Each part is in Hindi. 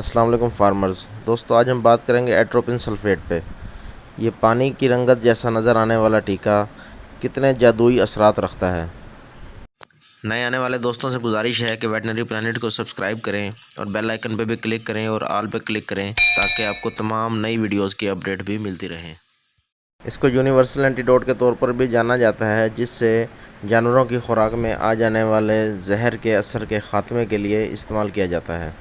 अस्सलाम वालेकुम फार्मर्स दोस्तों, आज हम बात करेंगे एट्रोपिन सल्फेट पे। ये पानी की रंगत जैसा नज़र आने वाला टीका कितने जादुई असरात रखता है। नए आने वाले दोस्तों से गुजारिश है कि वेटनरी प्लानेट को सब्सक्राइब करें और बेल आइकन पे भी क्लिक करें और ऑल पे क्लिक करें ताकि आपको तमाम नई वीडियोस की अपडेट भी मिलती रहें। इसको यूनिवर्सल एंटीडोट के तौर पर भी जाना जाता है, जिससे जानवरों की खुराक में आ जाने वाले जहर के असर के ख़ात्मे के लिए इस्तेमाल किया जाता है।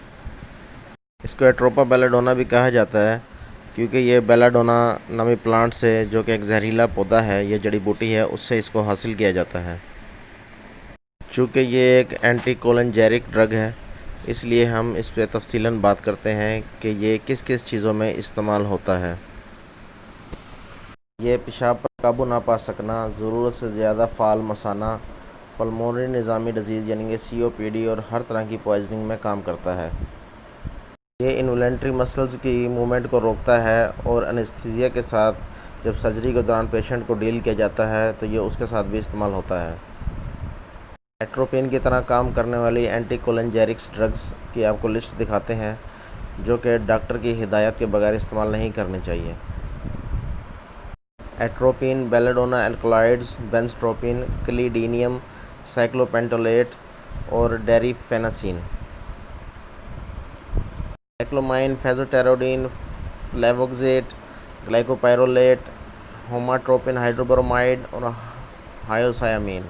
इसको एट्रोपा बेलाडोना भी कहा जाता है, क्योंकि ये बेलाडोना नामी प्लांट से, जो कि एक जहरीला पौधा है, ये जड़ी बूटी है, उससे इसको हासिल किया जाता है। चूँकि ये एक एंटीकोलिनजेरिक ड्रग है, इसलिए हम इस पर तफसीलन बात करते हैं कि ये किस किस चीज़ों में इस्तेमाल होता है। ये पेशाब पर काबू ना पा सकना, ज़रूरत से ज़्यादा फाल मसाना, पल्मोनरी निज़ामी डिजीज़ यानी कि COPD और हर तरह की पॉइजनिंग में काम करता है। ये इन्वॉलंटरी मसल्स की मूवमेंट को रोकता है और एनेस्थीसिया के साथ जब सर्जरी के दौरान पेशेंट को डील किया जाता है तो ये उसके साथ भी इस्तेमाल होता है। एट्रोपिन की तरह काम करने वाली एंटीकोलिनजेरिक्स ड्रग्स की आपको लिस्ट दिखाते हैं, जो कि डॉक्टर की हिदायत के बगैर इस्तेमाल नहीं करनी चाहिए। एट्रोपिन, बेलाडोना एल्कलॉइड्स, बेंजट्रोपिन, क्लीडिनियम, साइक्लोपेंटोलेट और डेरिफेनासिन। साइक्लोमाइन, फेजोटेरोडीन, फ्लेवोक्सेट, ग्लाइकोपाइरोलेट, होमाट्रोपिन हाइड्रोब्रोमाइड और हायोसायामीन।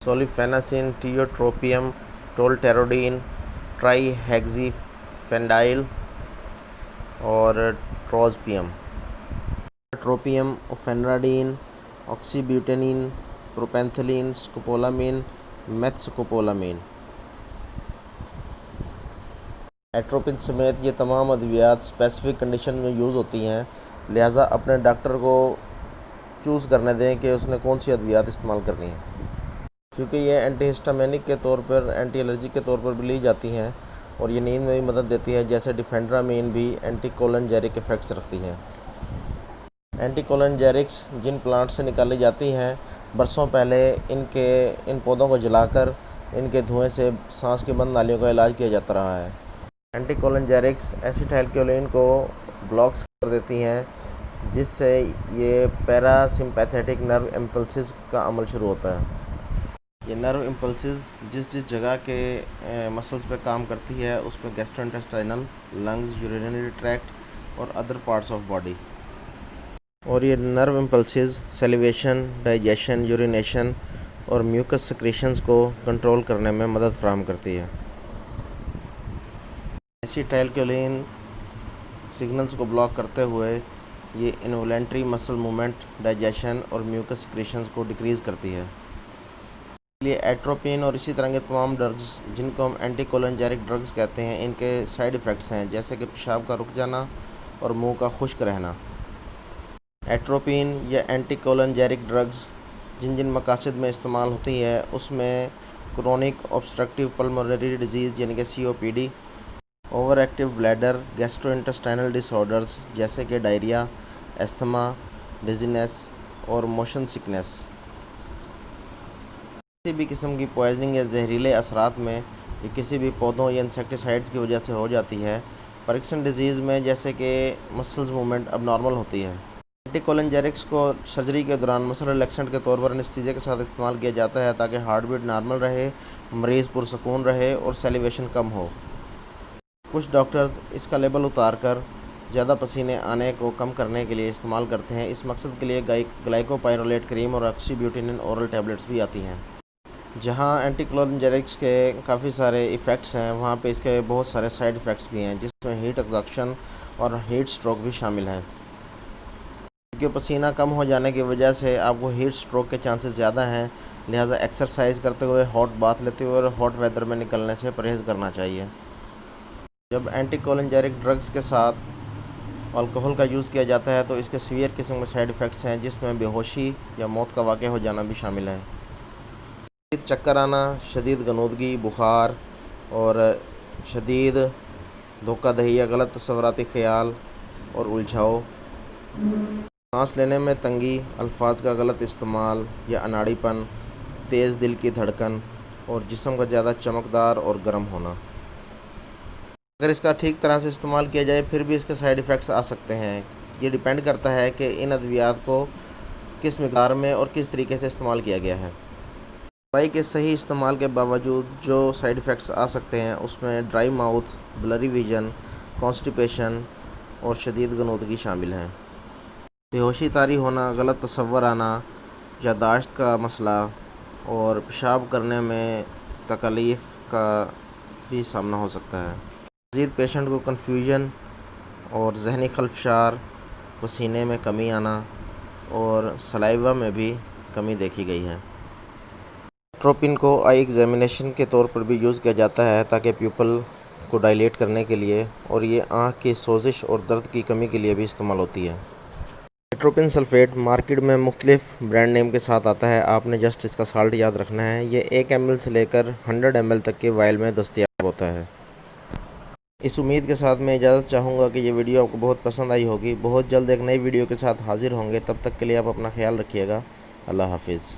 सोलिफेनासिन, टियोट्रोपियम, टोलटेरोडीन, ट्राईहेक्सीफेंडाइल और ट्रोजपियम। ट्रोपियम, फेनराडीन, ऑक्सीब्यूटेनिन, प्रोपेंथिलीन, स्कोपोलामीन, मेथस्कोपोलामीन। एट्रोपिन समेत ये तमाम अद्वियात स्पेसिफिक कंडीशन में यूज़ होती हैं, लिहाजा अपने डॉक्टर को चूज़ करने दें कि उसने कौन सी अद्वियात इस्तेमाल करनी है। क्योंकि ये एंटीहिस्टामिनिक के तौर पर, एंटी एलर्जी के तौर पर भी ली जाती हैं और ये नींद में भी मदद देती है, जैसे डिफेंड्रामीन भी एंटीकोलिनजेरिक इफ़ेक्ट्स रखती हैं। एंटीकोलिनजेरिक्स जिन प्लांट से निकाली जाती हैं, बरसों पहले इन पौधों को जलाकर इनके धुएं से सांस की बंद नालियों का इलाज किया जाता रहा है। एंटीकोलिनजेरिक्स एसिटाइलकोलिन को ब्लॉक्स कर देती हैं, जिससे ये पैरासिम्पैथेटिक नर्व इम्पल्सेस का अमल शुरू होता है। ये नर्व इम्पल्सेस जिस जिस जगह के मसल्स पे काम करती है, उस पर गैस्ट्रोइंटेस्टाइनल, लंग्स, यूरिनरी ट्रैक्ट और अदर पार्ट्स ऑफ बॉडी। और ये nerve impulses salivation, digestion, urination और म्यूकस सिक्रीशंस को कंट्रोल करने में मदद फराहम करती है। एसिटाइलकोलिन सिग्नल्स को ब्लॉक करते हुए ये इन्वॉलंटरी मसल मूवमेंट, डाइजेशन और म्यूकस सिक्रीशंस को डिक्रीज़ करती है। इसलिए एट्रोपिन और इसी तरह के तमाम ड्रग्स, जिनको हम एंटीकोलिनजेरिक ड्रग्स कहते हैं, इनके साइड इफ़ेक्ट्स हैं, जैसे कि पेशाब का रुक जाना और मुंह का खुश्क रहना। एट्रोपिन या एंटीकोलिनजेरिक ड्रग्स जिन जिन मकासद में इस्तेमाल होती है, उसमें क्रोनिक ऑब्स्ट्रक्टिव पल्मोनरी डिजीज़ यानी कि COPD, over active bladder, gastrointestinal disorders जैसे कि डायरिया, एस्थमा, डिजीनेस और मोशन सिकनेस। किसी भी किस्म की पॉइजनिंग या जहरीले असरात में ये किसी भी पौधों या इंसेक्टिसाइड्स की वजह से हो जाती है। पार्किंसन डिजीज़ में जैसे कि मसल्स मूवमेंट अब नॉर्मल होती है। एंटीकोलिनजेरिक्स को सर्जरी के दौरान मसल रिलैक्सेंट के तौर पर एनेस्थीसिया के साथ इस्तेमाल किया जाता है, ताकि हार्ट बीट नॉर्मल रहे, मरीज़ पुरसकून रहे और सेलिवेशन कम हो। कुछ डॉक्टर्स इसका लेबल उतार कर ज़्यादा पसीने आने को कम करने के लिए इस्तेमाल करते हैं। इस मकसद के लिए ग्लाइकोपाइरोलेट क्रीम और ऑक्सीब्यूटिनिन ओरल टैबलेट्स भी आती हैं। जहां एंटीकोलिनजेरिक्स के काफ़ी सारे इफ़ेक्ट्स हैं, वहां पे इसके बहुत सारे साइड इफ़ेक्ट्स भी हैं, जिसमें हीट एक्सॉक्शन और हीट स्ट्रोक भी शामिल है। क्योंकि पसीना कम हो जाने की वजह से आपको हीट स्ट्रोक के चांसेस ज़्यादा हैं, लिहाजा एक्सरसाइज करते हुए, हॉट बाथ लेते हुए और हॉट वेदर में निकलने से परहेज़ करना चाहिए। जब एंटीकोलिनजेरिक ड्रग्स के साथ अल्कोहल का यूज़ किया जाता है तो इसके सीवियर किस्म के साइड इफ़ेक्ट्स हैं, जिसमें बेहोशी या मौत का वाक़या हो जाना भी शामिल है। शदीद चक्कर आना, शदीद गनूदगी, बुखार और शदीद धोखादही या गलत तस्वुराती ख़याल और उलझाव, सांस लेने में तंगी, अल्फाज का गलत इस्तेमाल या अनाड़ीपन, तेज़ दिल की धड़कन और जिस्म का ज़्यादा चमकदार और गर्म होना। अगर इसका ठीक तरह से इस्तेमाल किया जाए फिर भी इसके साइड इफ़ेक्ट्स आ सकते हैं। ये डिपेंड करता है कि इन अद्वियात को किस मिक़दार में और किस तरीके से इस्तेमाल किया गया है। दवाई के सही इस्तेमाल के बावजूद जो साइड इफ़ेक्ट्स आ सकते हैं उसमें dry mouth, blurry vision, constipation और शदीद गनूदगी शामिल हैं। बेहोशी तारी होना, गलत तसव्वुर आना, याददाश्त का मसला और पेशाब करने में तकलीफ़ का भी सामना हो सकता है। मज़ीद पेशेंट को कन्फ्यूजन और ज़हनी खलफशार, पसीने में कमी आना और सलाइवा में भी कमी देखी गई है। एट्रोपिन को आई एग्जामिनेशन के तौर पर भी यूज़ किया जाता है ताकि प्यूपल को डायलेट करने के लिए, और ये आँख की सोजिश और दर्द की कमी के लिए भी इस्तेमाल होती है। एट्रोपिन सल्फेट मार्केट में मुख्तलिफ ब्रांड नेम के साथ आता है, आपने जस्ट इसका साल्ट याद रखना है। ये 1 ml से लेकर 100 ml तक के वायल में दस्तयाब होता है। इस उम्मीद के साथ मैं इजाज़त चाहूँगा कि ये वीडियो आपको बहुत पसंद आई होगी। बहुत जल्द एक नई वीडियो के साथ हाज़िर होंगे, तब तक के लिए आप अपना ख्याल रखिएगा। अल्लाह हाफिज़।